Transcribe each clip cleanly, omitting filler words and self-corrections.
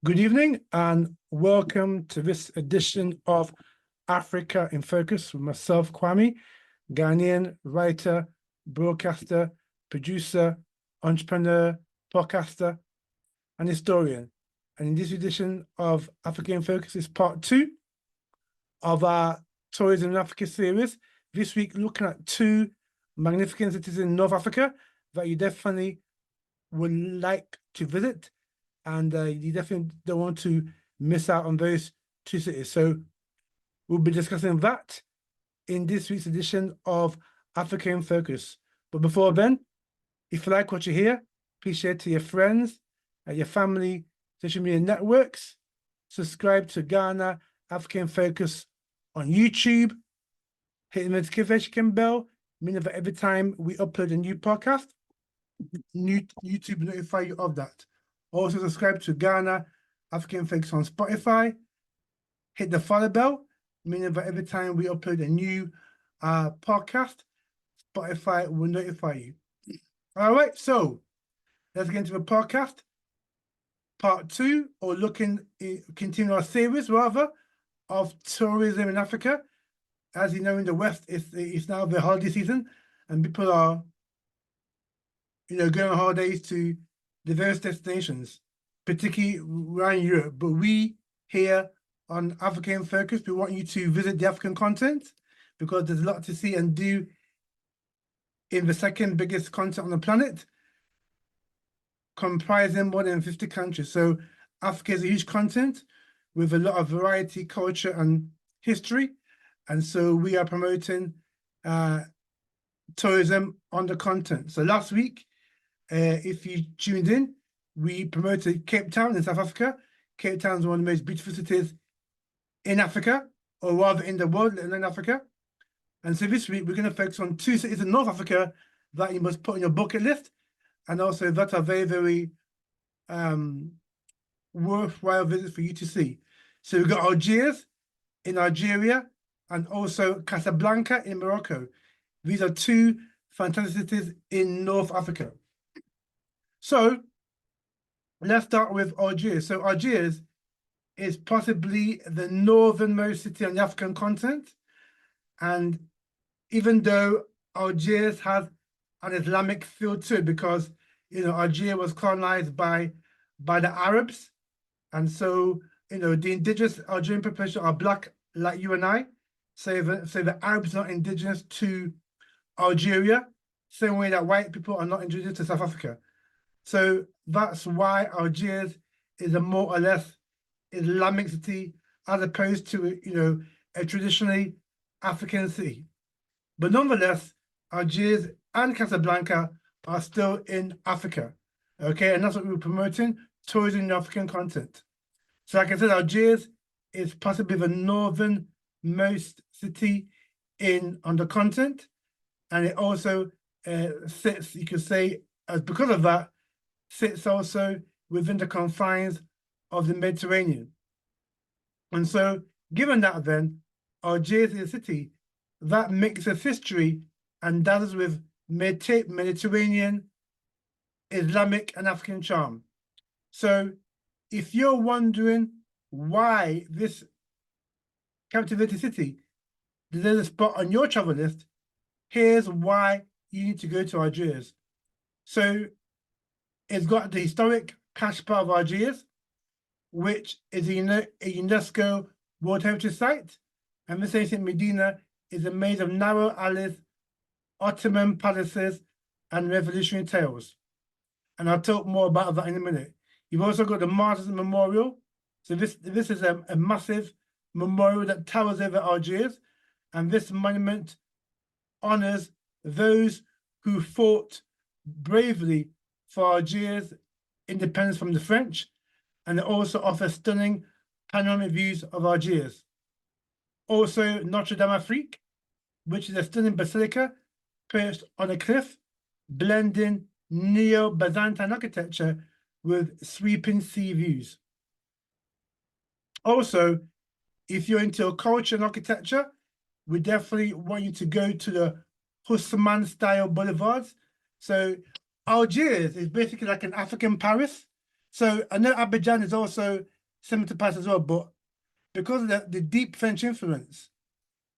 Good evening and welcome to this edition of Africa in Focus with myself, Kwame, Ghanaian writer, broadcaster, producer, entrepreneur, podcaster, and historian. And in this edition of Africa in Focus is part 2 of our Tourism in Africa series. This week, looking at 2 magnificent cities in North Africa that you definitely would like to visit. And you definitely don't want to miss out on those 2 cities. So we'll be discussing that in this week's edition of Africa in Focus. But before then, if you like what you hear, please share to your friends, your family, social media networks. Subscribe to Ghana Africa in Focus on YouTube. Hit the notification bell, meaning that every time we upload a new podcast, YouTube will notify you of that. Also, subscribe to Ghana African Focus on Spotify. Hit the follow bell, meaning that every time we upload a new podcast, Spotify will notify you. All right, so let's get into the podcast. Part 2, or continue our series, rather, of tourism in Africa. As you know, in the West, it's now the holiday season, and people are, going on holidays to the various destinations, particularly around Europe. But we here on Africa in Focus, we want you to visit the African continent because there's a lot to see and do in the second biggest continent on the planet, comprising more than 50 countries. So Africa is a huge continent with a lot of variety, culture, and history. And so we are promoting tourism on the continent. So last week, if you tuned in, we promoted Cape Town in South Africa. Cape Town is one of the most beautiful cities in Africa, or rather in the world, let alone Africa. And so this week, we're going to focus on 2 cities in North Africa that you must put on your bucket list, and also that are very, very worthwhile visits for you to see. So we've got Algiers in Algeria, and also Casablanca in Morocco. These are 2 fantastic cities in North Africa. So let's start with Algiers. So Algiers is possibly the northernmost city on the African continent. And even though Algiers has an Islamic feel to it, because Algiers was colonized by the Arabs. And so the indigenous Algerian population are Black like you and I. So the Arabs are not indigenous to Algeria, same way that white people are not indigenous to South Africa. So that's why Algiers is a more or less Islamic city as opposed to, a traditionally African city. But nonetheless, Algiers and Casablanca are still in Africa, okay? And that's what we were promoting, tourism in the African continent. So like I said, Algiers is possibly the northernmost city on the continent. And it also sits, you could say, because of that, sits also within the confines of the Mediterranean. And so, given that then, Algiers is a city that mixes history and does with Mediterranean, Islamic, and African charm. So, if you're wondering why this captivating city deserves a spot on your travel list, here's why you need to go to Algiers. So, it's got the historic Kasbah of Algiers, which is a UNESCO World Heritage Site. And this ancient Medina is a maze of narrow alleys, Ottoman palaces, and revolutionary tales. And I'll talk more about that in a minute. You've also got the Martyrs Memorial. So this is a massive memorial that towers over Algiers. And this monument honors those who fought bravely for Algiers' independence from the French, and it also offers stunning panoramic views of Algiers. Also, Notre Dame, Afrika, which is a stunning basilica perched on a cliff, blending Neo-Byzantine architecture with sweeping sea views. Also, if you're into culture and architecture, we definitely want you to go to the Haussmann-style boulevards. So Algiers is basically like an African Paris. So I know Abidjan is also similar to Paris as well, but because of the deep French influence,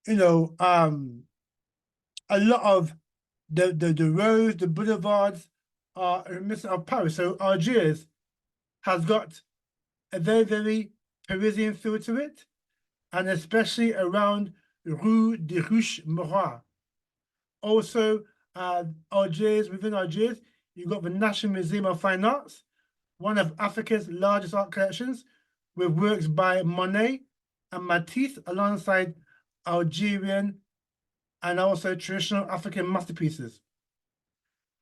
you know, a lot of the roads, the boulevards are reminiscent of Paris. So Algiers has got a very, very Parisian feel to it, and especially around Rue de Ruche-Morois. Also, Algiers, within Algiers, you've got the National Museum of Fine Arts, one of Africa's largest art collections, with works by Monet and Matisse alongside Algerian and also traditional African masterpieces.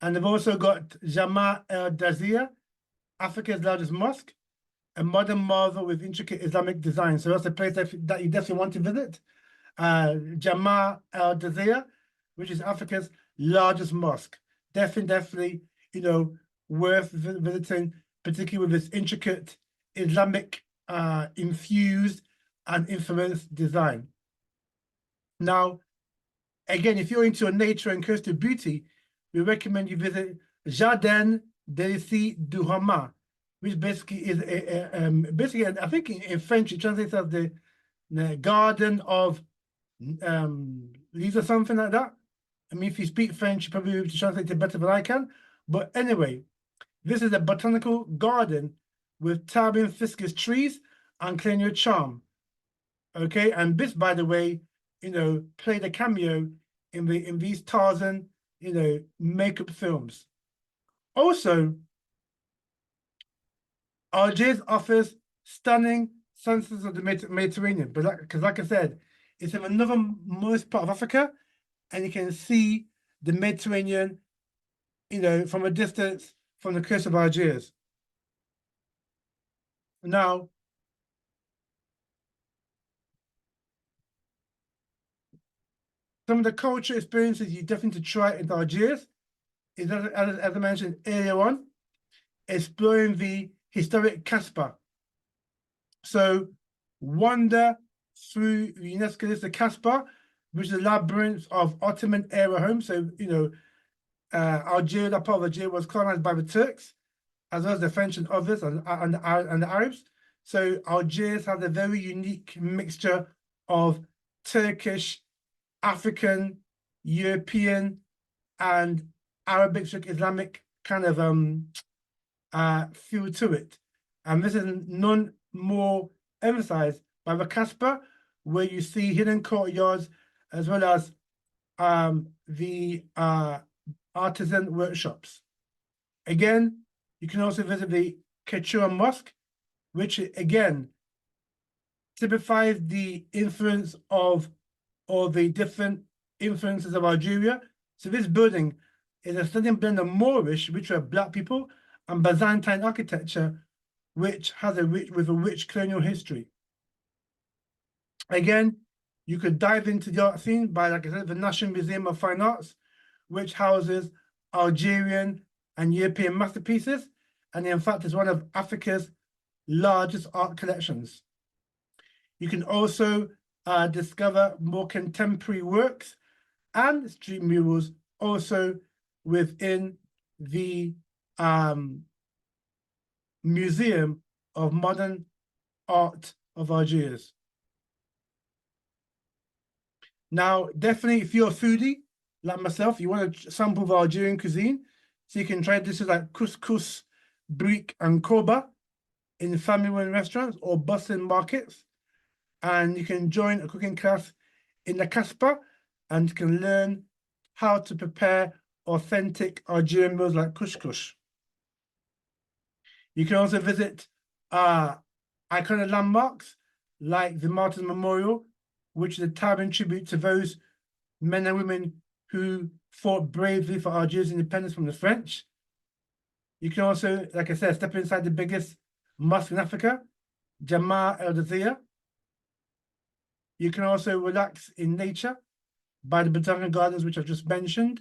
And they've also got Jama El Dazia, Africa's largest mosque, a modern marvel with intricate Islamic design. So that's a place that you definitely want to visit. Jama El Dazia, which is Africa's largest mosque. Definitely, you know, worth visiting, particularly with its intricate Islamic infused and influenced design. Now, again, if you're into nature and coastal beauty, we recommend you visit Jardin d'Elysie du Roman, which basically is basically, I think in French it translates as the Garden of Leaves or something like that. I mean, if you speak French, you probably be able to translate it better than I can. But anyway, this is a botanical garden with towering fiscus trees and colonial charm. Okay, and this, by the way, you know, played a cameo in these Tarzan, you know, makeup films. Also, Algiers offers stunning sunsets of the Mediterranean, but because like I said, it's in the northernmost part of Africa, and you can see the Mediterranean, you know, from a distance from the coast of Algiers. Now, some of the cultural experiences you definitely need to try in Algiers is, as I mentioned earlier on, exploring the historic Kasbah. So wander through the UNESCO-listed Kasbah, which is a labyrinth of Ottoman-era homes. So, you know, Algeria, that part of Algeria was colonized by the Turks, as well as the French and others, and the Arabs. So Algiers has a very unique mixture of Turkish, African, European, and Arabic, Islamic kind of feel to it. And this is none more emphasized by the Kasbah, where you see hidden courtyards as well as the artisan workshops. Again, you can also visit the Ketura Mosque, which again typifies the influence of all the different influences of Algeria. So this building is a stunning blend of Moorish, which are Black people, and Byzantine architecture, which has a rich colonial history. Again, you could dive into the art scene by, like I said, the National Museum of Fine Arts, which houses Algerian and European masterpieces, and in fact is one of Africa's largest art collections. You can also discover more contemporary works and street murals also within the Museum of Modern Art of Algiers. Now, definitely, if you're a foodie like myself, you want to sample the Algerian cuisine, so you can try dishes like couscous, brique, and korba in family-run restaurants or bustling markets. And you can join a cooking class in the Kasbah and you can learn how to prepare authentic Algerian meals like couscous. You can also visit iconic landmarks like the Martyrs Memorial, which is a towering tribute to those men and women who fought bravely for Algeria's independence from the French. You can also, like I said, step inside the biggest mosque in Africa, Jama El Dazia. You can also relax in nature by the botanical gardens, which I've just mentioned.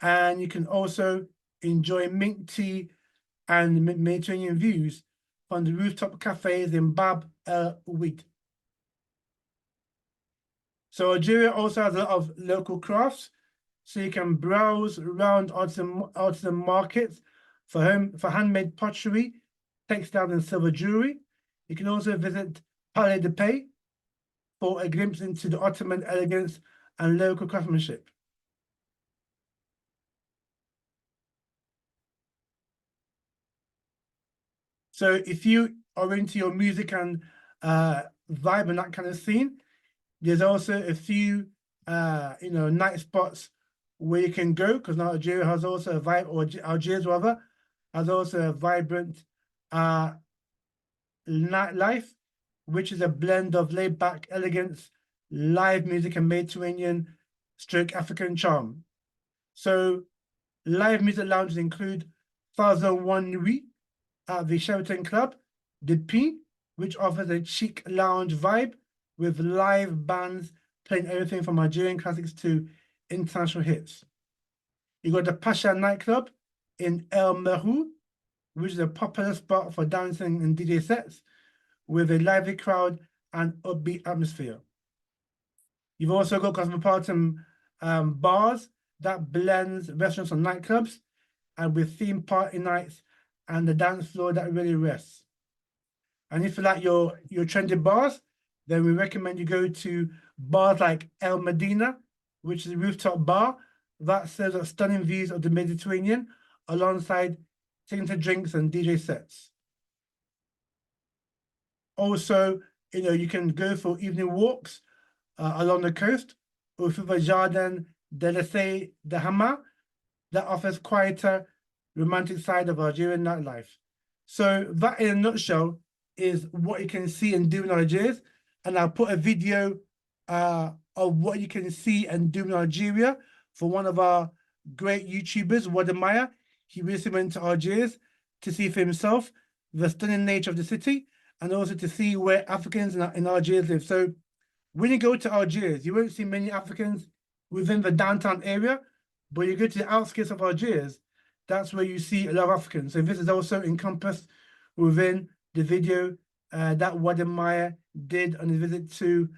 And you can also enjoy mint tea and Mediterranean views from the rooftop cafes in Bab el Oued. So Algeria also has a lot of local crafts, so you can browse around artisan markets for handmade pottery, textiles and silver jewelry. You can also visit Palais de Paix for a glimpse into the Ottoman elegance and local craftsmanship. So if you are into your music and vibe and that kind of scene, there's also a few night spots where you can go, because now Algeria has also a vibe, or Algiers rather, has also a vibrant nightlife, which is a blend of laid-back elegance, live music, and Mediterranean stroke African charm. So live music lounges include 1001 Nuit at the Sheraton Club, the P, which offers a chic lounge vibe with live bands playing everything from Algerian classics to international hits. You got the Pasha nightclub in El Merou, which is a popular spot for dancing and DJ sets with a lively crowd and upbeat atmosphere. You've also got cosmopolitan bars that blends restaurants and nightclubs, and with themed party nights and the dance floor that really rests. And if you like your trendy bars, then we recommend you go to bars like El Medina, which is a rooftop bar that serves up stunning views of the Mediterranean alongside signature drinks and DJ sets. Also, you can go for evening walks along the coast, or through the Jardin de l'Essai de Hama that offers quieter, romantic side of Algerian nightlife. So that, in a nutshell, is what you can see and do in Algiers. And I'll put a video of what you can see and do in Algeria for one of our great YouTubers, Wadamaya. He recently went to Algiers to see for himself the stunning nature of the city, and also to see where Africans in Algiers live. So when you go to Algiers, you won't see many Africans within the downtown area, but you go to the outskirts of Algiers, that's where you see a lot of Africans. So this is also encompassed within the video that Wadamaya did on his visit to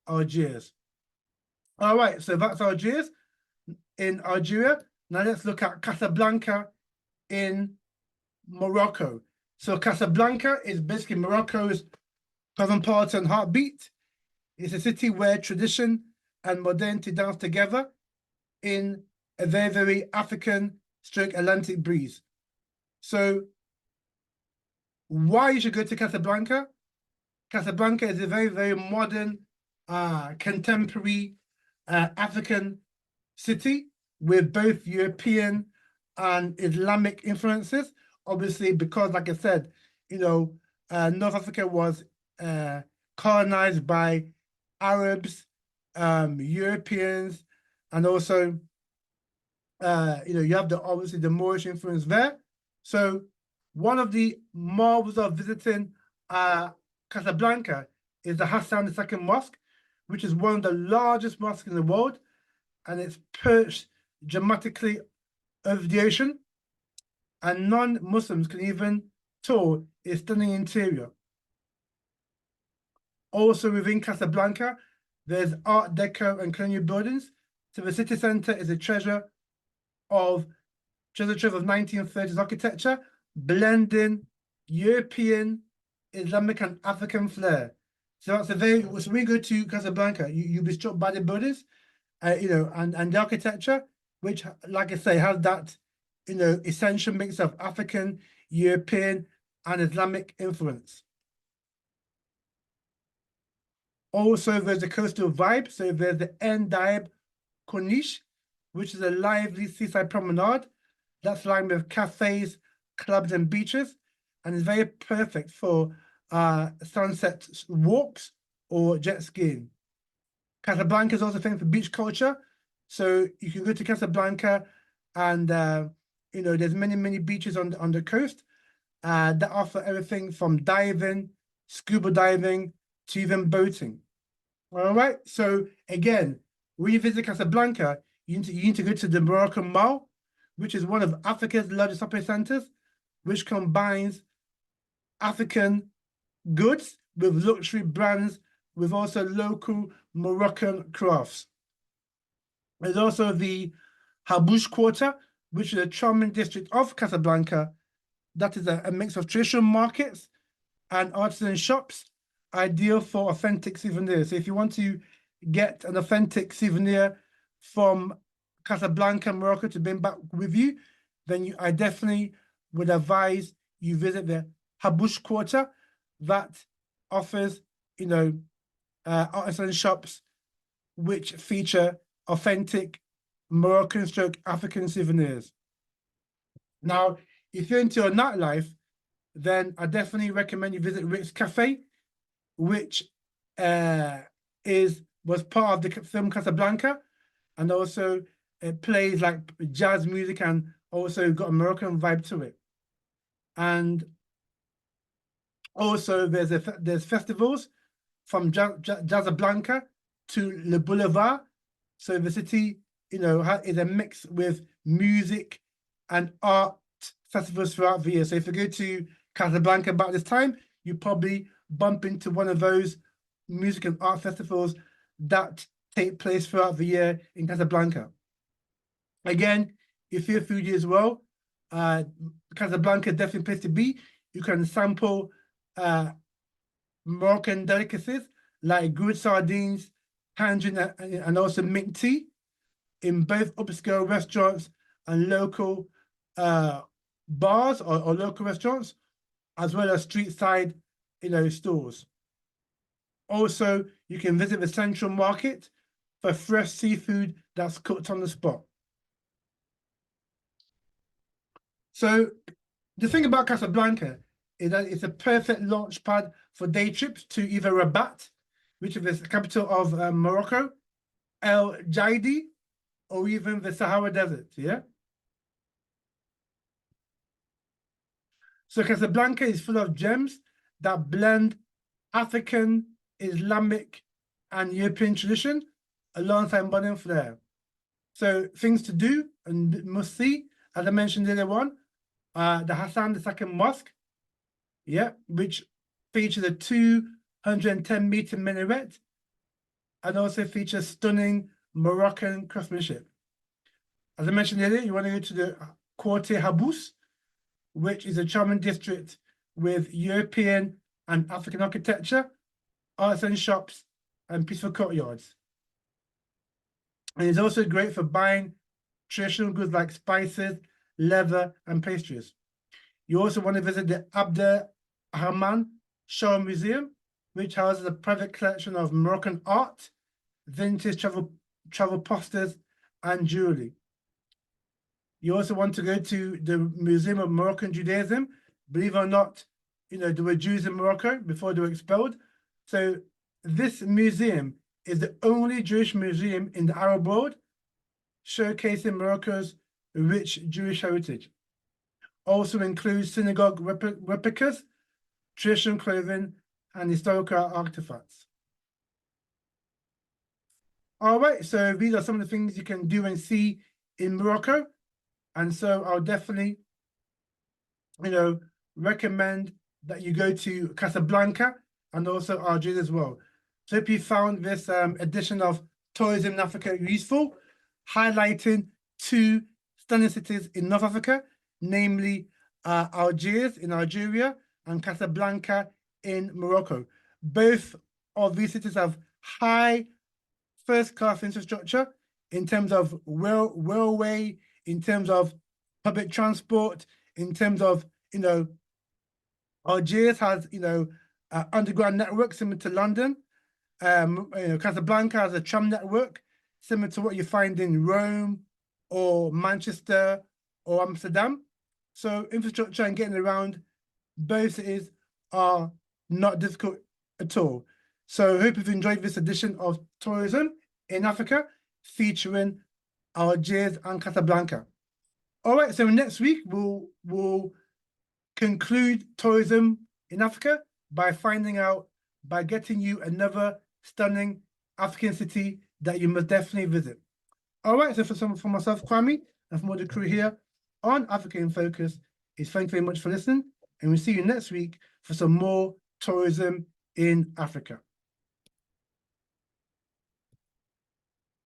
Algiers. All right, so that's Algiers in Algeria. Now let's look at Casablanca in Morocco. So Casablanca is basically Morocco's cosmopolitan heartbeat. It's a city where tradition and modernity dance together in a very, very African stroke Atlantic breeze. So why you should go to Casablanca? Casablanca is a very, very modern, contemporary African city with both European and Islamic influences. Obviously, because, like I said, North Africa was colonized by Arabs, Europeans, and also, you have obviously the Moorish influence there. So one of the marvels of visiting Casablanca is the Haussmann-style mosque, which is one of the largest mosques in the world, and it's perched dramatically over the ocean, and non-Muslims can even tour its stunning interior. Also within Casablanca, there's Art Deco and colonial buildings. So the city center is a treasure trove of 1930s architecture, blending European, Islamic, and African flair. So that's so when you go to Casablanca, you'll be struck by the buildings, and the architecture, which, like I say, has that, essential mix of African, European, and Islamic influence. Also, there's a coastal vibe. So there's the Endaib Corniche, which is a lively seaside promenade that's lined with cafes, clubs, and beaches, and is very perfect for sunset walks or jet skiing. Casablanca is also famous for beach culture. So you can go to Casablanca and, there's many beaches on the coast that offer everything from diving, scuba diving, to even boating. All right. So again, when you visit Casablanca, you need to go to the Moroccan Mall, which is one of Africa's largest shopping centers, which combines African goods with luxury brands, with also local Moroccan crafts. There's also the Habouch Quarter, which is a charming district of Casablanca that is a mix of traditional markets and artisan shops, ideal for authentic souvenirs. So if you want to get an authentic souvenir from Casablanca, Morocco to bring back with you, then I definitely would advise you visit the Haboush Quarter that offers, artisan shops which feature authentic Moroccan stroke African souvenirs. Now, if you're into a nightlife, then I definitely recommend you visit Rick's Cafe, which was part of the film Casablanca, and also it plays like jazz music and also got a Moroccan vibe to it. And also there's festivals from Casablanca to Le Boulevard. So the city, is a mix with music and art festivals throughout the year. So if you go to Casablanca about this time, you probably bump into one of those music and art festivals that take place throughout the year in Casablanca. Again, if you're a foodie as well, Casablanca is definitely a place to be. You can sample Moroccan delicacies like grilled sardines, tangerine, and also mint tea in both upscale restaurants and local bars or local restaurants, as well as street side, stores. Also, you can visit the Central Market for fresh seafood that's cooked on the spot. So the thing about Casablanca is that it's a perfect launch pad for day trips to either Rabat, which is the capital of Morocco, El Jaidi, or even the Sahara Desert, yeah? So Casablanca is full of gems that blend African, Islamic, and European tradition alongside modern flair. So things to do and must see, as I mentioned earlier on, the Haussmann-style mosque, yeah, which features a 210-meter minaret and also features stunning Moroccan craftsmanship. As I mentioned earlier, you want to go to the Quartier Habous, which is a charming district with European and African architecture, arts and shops, and peaceful courtyards. And it's also great for buying traditional goods like spices, leather, and pastries. You also want to visit the Abderrahmane Museum, which houses a private collection of Moroccan art, vintage travel posters, and jewelry. You also want to go to the Museum of Moroccan Judaism. Believe it or not, there were Jews in Morocco before they were expelled. So this museum is the only Jewish museum in the Arab world, showcasing Morocco's rich Jewish heritage. Also includes synagogue replicas, traditional clothing, and historical artifacts. All right, so these are some of the things you can do and see in Morocco. And so I'll definitely, recommend that you go to Casablanca and also Algiers as well. So hope you found this edition of Tourism in Africa useful, highlighting two stunning cities in North Africa, namely Algiers in Algeria and Casablanca in Morocco. Both of these cities have high first-class infrastructure in terms of railway, in terms of public transport, in terms of, Algiers has, underground network similar to London. Casablanca has a tram network similar to what you find in Rome or Manchester or Amsterdam. So infrastructure and getting around both cities are not difficult at all. So I hope you've enjoyed this edition of Tourism in Africa featuring Algiers and Casablanca. All right, so next week we'll conclude tourism in Africa by getting you another stunning African city that you must definitely visit. All right, so for myself, Kwame, and from all the crew here on Africa in Focus, thank you very much for listening, and we'll see you next week for some more tourism in Africa.